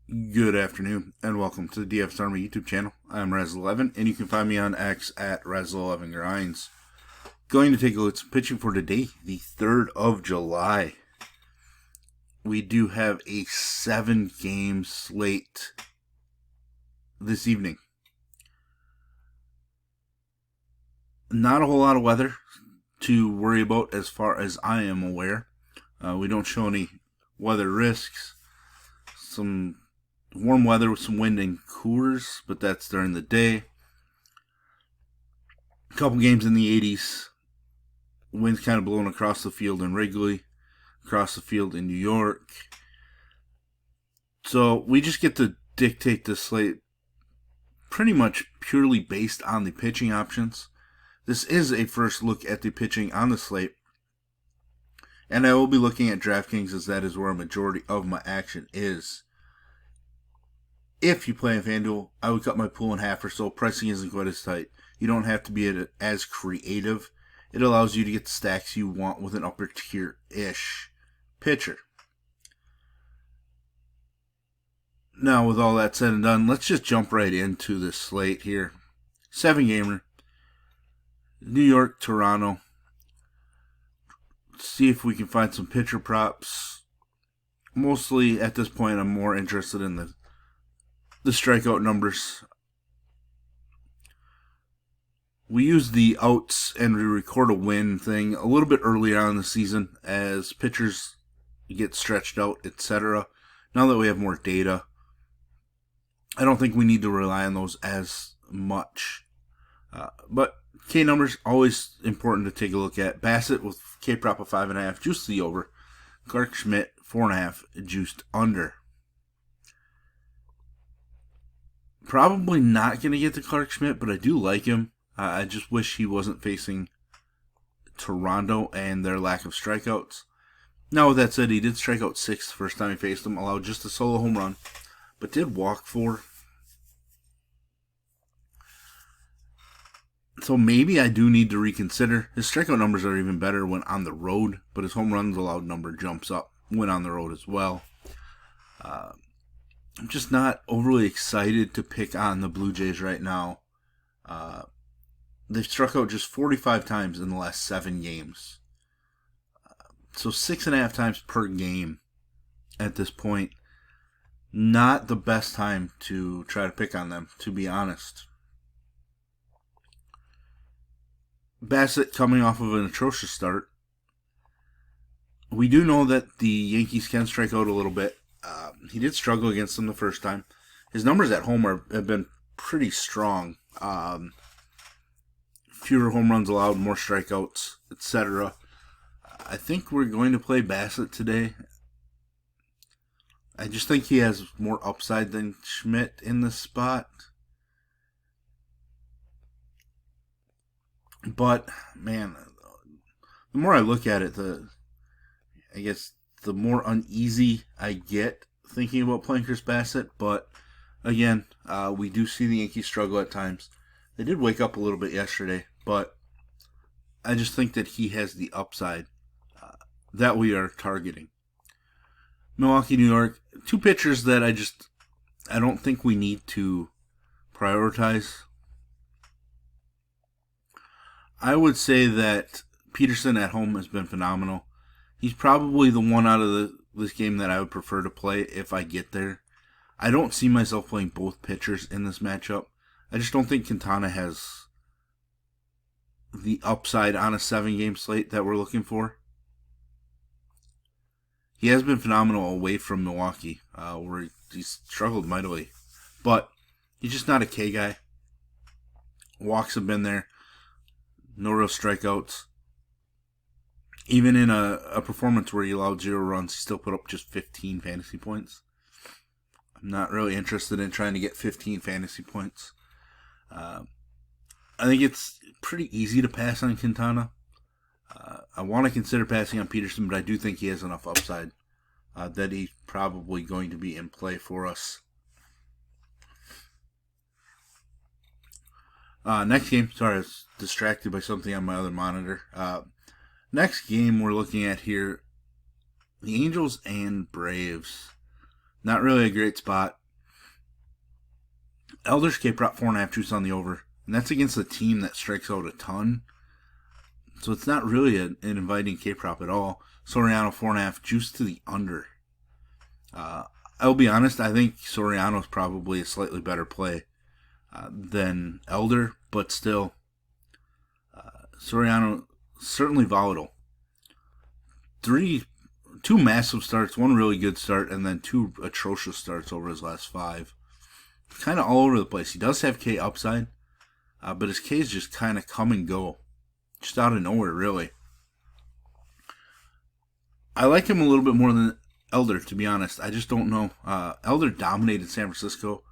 Good afternoon, and welcome to the DFS Army YouTube channel. I'm Razzle11, and you can find me on X at Razzle11Grinds. Going to take a look at some pitching for today, the 3rd of July. We do have a 7-game slate this evening. Not a whole lot of weather to worry about as far as I am aware. We don't show any weather risks. Some warm weather with some wind and coolers, but that's during the day. A couple games in the 80s. Wind's kind of blowing across the field in Wrigley, across the field in New York. So we just get to dictate the slate pretty much purely based on the pitching options. This is a first look at the pitching on the slate. And I will be looking at DraftKings as that is where a majority of my action is. If you play in FanDuel, I would cut my pool in half or so. Pricing isn't quite as tight. You don't have to be as creative. It allows you to get the stacks you want with an upper tier-ish pitcher. Now, with all that said and done, let's just jump right into this slate here. 7-gamer. New York, Toronto. Let's see if we can find some pitcher props. Mostly, at this point, I'm more interested in the strikeout numbers. We use the outs and we record a win thing a little bit earlier on in the season as pitchers get stretched out, etc. Now that we have more data, I don't think we need to rely on those as much. But K numbers, always important to take a look at. Bassett with K prop of 5.5, juiced the over. Clark Schmidt, 4.5, juiced under. Probably not going to get to Clark Schmidt, but I do like him. I just wish he wasn't facing Toronto and their lack of strikeouts. Now, with that said, he did strike out 6 the first time he faced them, allowed just a solo home run, but did walk 4. So maybe I do need to reconsider. His strikeout numbers are even better when on the road, but his home runs allowed number jumps up when on the road as well. I'm just not overly excited to pick on the Blue Jays right now. They've struck out just 45 times in the last 7 games. So 6.5 times per game at this point. Not the best time to try to pick on them, to be honest. Bassett coming off of an atrocious start. We do know that the Yankees can strike out a little bit. He did struggle against them the first time. His numbers at home have been pretty strong. Fewer home runs allowed, more strikeouts, etc. I think we're going to play Bassett today. I just think he has more upside than Schmidt in this spot. But, man, the more I look at it, the more uneasy I get thinking about playing Chris Bassett. But, again, we do see the Yankees struggle at times. They did wake up a little bit yesterday, but I just think that he has the upside that we are targeting. Milwaukee, New York, 2 pitchers that I don't think we need to prioritize. I would say that Peterson at home has been phenomenal. He's probably the one out of this game that I would prefer to play if I get there. I don't see myself playing both pitchers in this matchup. I just don't think Quintana has the upside on a 7-game slate that we're looking for. He has been phenomenal away from Milwaukee, where he's struggled mightily. But he's just not a K guy. Walks have been there. No real strikeouts. Even in a performance where he allowed 0 runs, he still put up just 15 fantasy points. I'm not really interested in trying to get 15 fantasy points. I think it's pretty easy to pass on Quintana. I want to consider passing on Peterson, but I do think he has enough upside that he's probably going to be in play for us. Next game, sorry, I was distracted by something on my other monitor. Next game we're looking at here, the Angels and Braves. Not really a great spot. Elder's K-Prop 4.5 juice on the over, and that's against a team that strikes out a ton. So it's not really an inviting K-Prop at all. Soriano 4.5 juice to the under. I'll be honest, I think Soriano's probably a slightly better play than Elder, but still, Soriano certainly volatile. Two massive starts, one really good start, and then two atrocious starts over his last 5. Kind of all over the place. He does have K upside, but his Ks just kind of come and go. Just out of nowhere, really. I like him a little bit more than Elder, to be honest. I just don't know. Elder dominated San Francisco.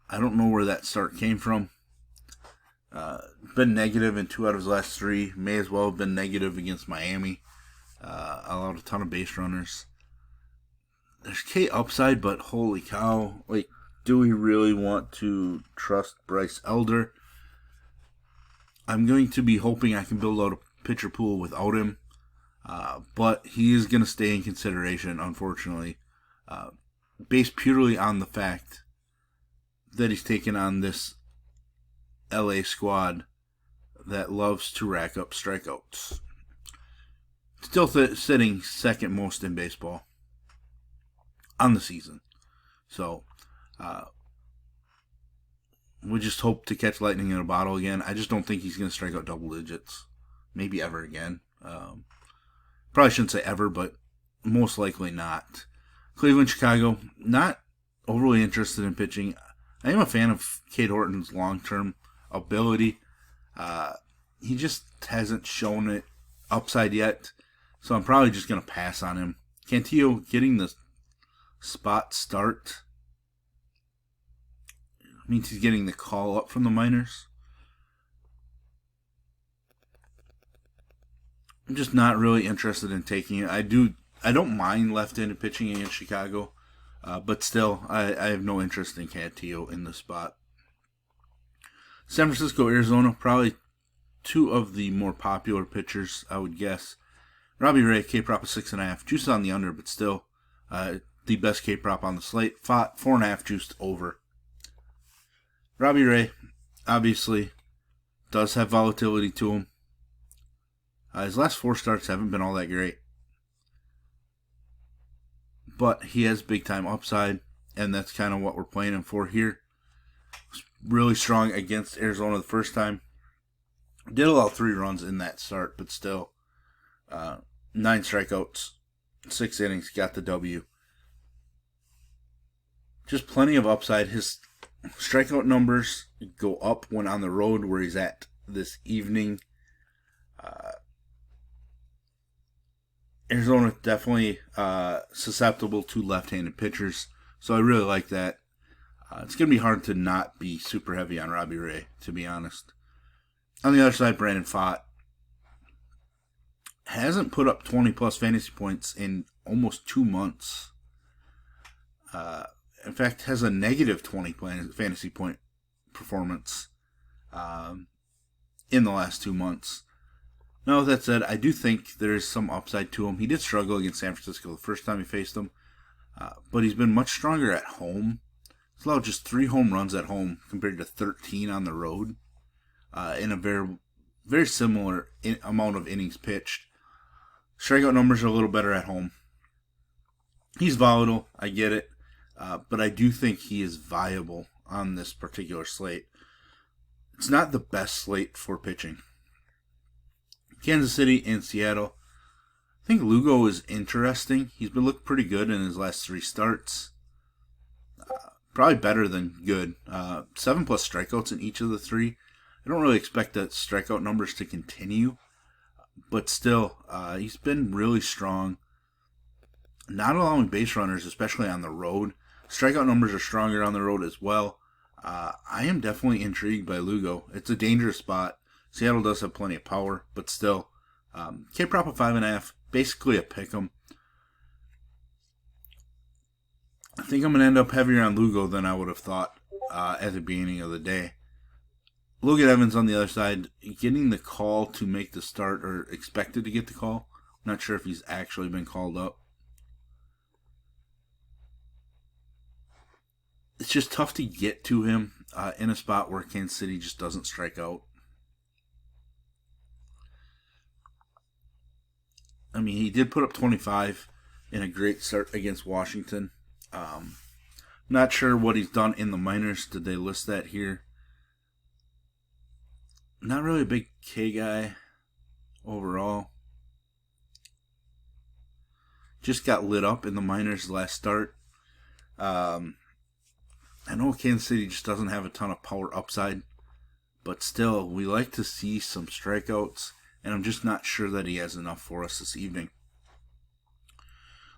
I don't know where that start came from. Been negative in 2 out of his last 3. May as well have been negative against Miami. Allowed a ton of base runners. There's K upside, but holy cow. Like, do we really want to trust Bryce Elder? I'm going to be hoping I can build out a pitcher pool without him. But he is going to stay in consideration, unfortunately. Based purely on the fact that he's taken on this LA squad that loves to rack up strikeouts. Still sitting second most in baseball on the season. So, we just hope to catch lightning in a bottle again. I just don't think he's going to strike out double digits. Maybe ever again. Probably shouldn't say ever, but most likely not. Cleveland, Chicago, not overly interested in pitching. I am a fan of Cade Horton's long-term ability. He just hasn't shown it upside yet, so I'm probably just going to pass on him. Cantillo getting the spot start means he's getting the call up from the minors. I'm just not really interested in taking it. I don't mind left-handed pitching against Chicago, but still, I have no interest in Cantillo in the spot. San Francisco, Arizona, probably 2 of the more popular pitchers, I would guess. Robbie Ray, K-Prop of 6.5, juice on the under, but still the best K-Prop on the slate. 4.5 juiced over. Robbie Ray, obviously, does have volatility to him. His last 4 starts haven't been all that great. But he has big-time upside, and that's kind of what we're playing him for here. Really strong against Arizona the first time. Did allow 3 runs in that start, but still. 9 strikeouts, 6 innings, got the W. Just plenty of upside. His strikeout numbers go up when on the road, where he's at this evening. Arizona definitely susceptible to left-handed pitchers, so I really like that. It's going to be hard to not be super heavy on Robbie Ray, to be honest. On the other side, Brandon Pfaadt hasn't put up 20-plus fantasy points in almost 2 months. In fact, has a negative 20 fantasy point performance in the last 2 months. Now, with that said, I do think there is some upside to him. He did struggle against San Francisco the first time he faced them, but he's been much stronger at home. He's allowed just 3 home runs at home compared to 13 on the road in a very, very similar amount of innings pitched. Strikeout numbers are a little better at home. He's volatile, I get it, but I do think he is viable on this particular slate. It's not the best slate for pitching. Kansas City and Seattle. I think Lugo is interesting. He's been looking pretty good in his last 3 starts. Probably better than good. 7+ strikeouts in each of the 3. I don't really expect the strikeout numbers to continue, but still, he's been really strong. Not allowing base runners, especially on the road. Strikeout numbers are stronger on the road as well. I am definitely intrigued by Lugo. It's a dangerous spot. Seattle does have plenty of power, but still. K-Prop of 5.5, basically a pick'em. I think I'm going to end up heavier on Lugo than I would have thought at the beginning of the day. Logan Evans on the other side, getting the call to make the start, or expected to get the call. I'm not sure if he's actually been called up. it's just tough to get to him in a spot where Kansas City just doesn't strike out. I mean, he did put up 25 in a great start against Washington. Not sure what he's done in the minors. Did they list that here? Not really a big K guy overall. Just got lit up in the minors last start. I know Kansas City just doesn't have a ton of power upside, but still, we like to see some strikeouts, and I'm just not sure that he has enough for us this evening.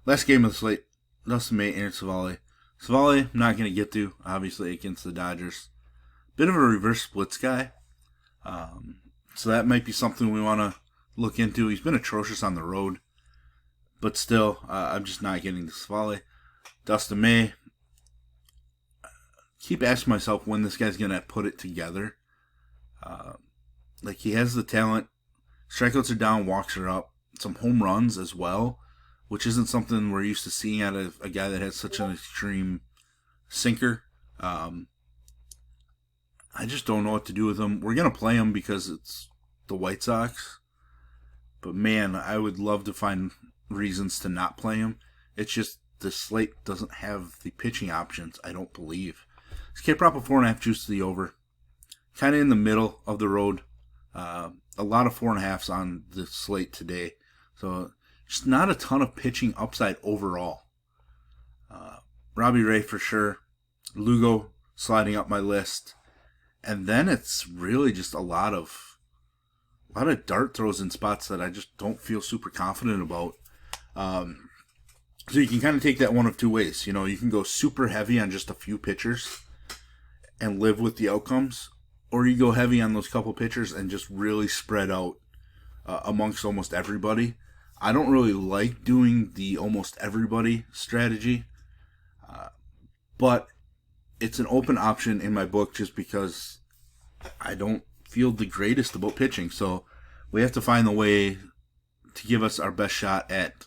Last game of the slate, Dustin May and Savali. Savali, not going to get to, obviously, against the Dodgers. Bit of a reverse splits guy, so that might be something we want to look into. He's been atrocious on the road, but still, I'm just not getting to Savali. Dustin May, keep asking myself when this guy's going to put it together. Like, he has the talent. Strikeouts are down, walks are up. Some home runs as well, which isn't something we're used to seeing out of a guy that has such an extreme sinker. I just don't know what to do with him. We're going to play him because it's the White Sox. But, man, I would love to find reasons to not play him. It's just the slate doesn't have the pitching options, I don't believe. This K-Prop of 4.5 juice to the over. Kind of in the middle of the road. A lot of 4.5s on the slate today. So, just not a ton of pitching upside overall. Robbie Ray for sure. Lugo sliding up my list. And then it's really just a lot of dart throws in spots that I just don't feel super confident about. So you can kind of take that one of two ways. You know, you can go super heavy on just a few pitchers and live with the outcomes. Or you go heavy on those couple pitchers and just really spread out amongst almost everybody. I don't really like doing the almost everybody strategy. But it's an open option in my book just because I don't feel the greatest about pitching. So we have to find the way to give us our best shot at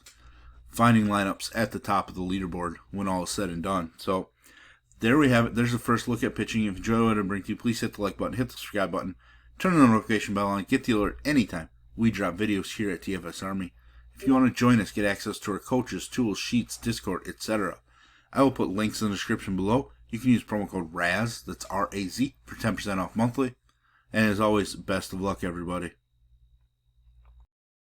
finding lineups at the top of the leaderboard when all is said and done. So there we have it. There's the first look at pitching. If you enjoy what I bring to you, please hit the like button, hit the subscribe button, turn the notification bell on, get the alert anytime we drop videos here at DFS Army. If you want to join us, get access to our coaches, tools, sheets, Discord, etc. I will put links in the description below. You can use promo code RAZ, that's R-A-Z, for 10% off monthly. And as always, best of luck, everybody.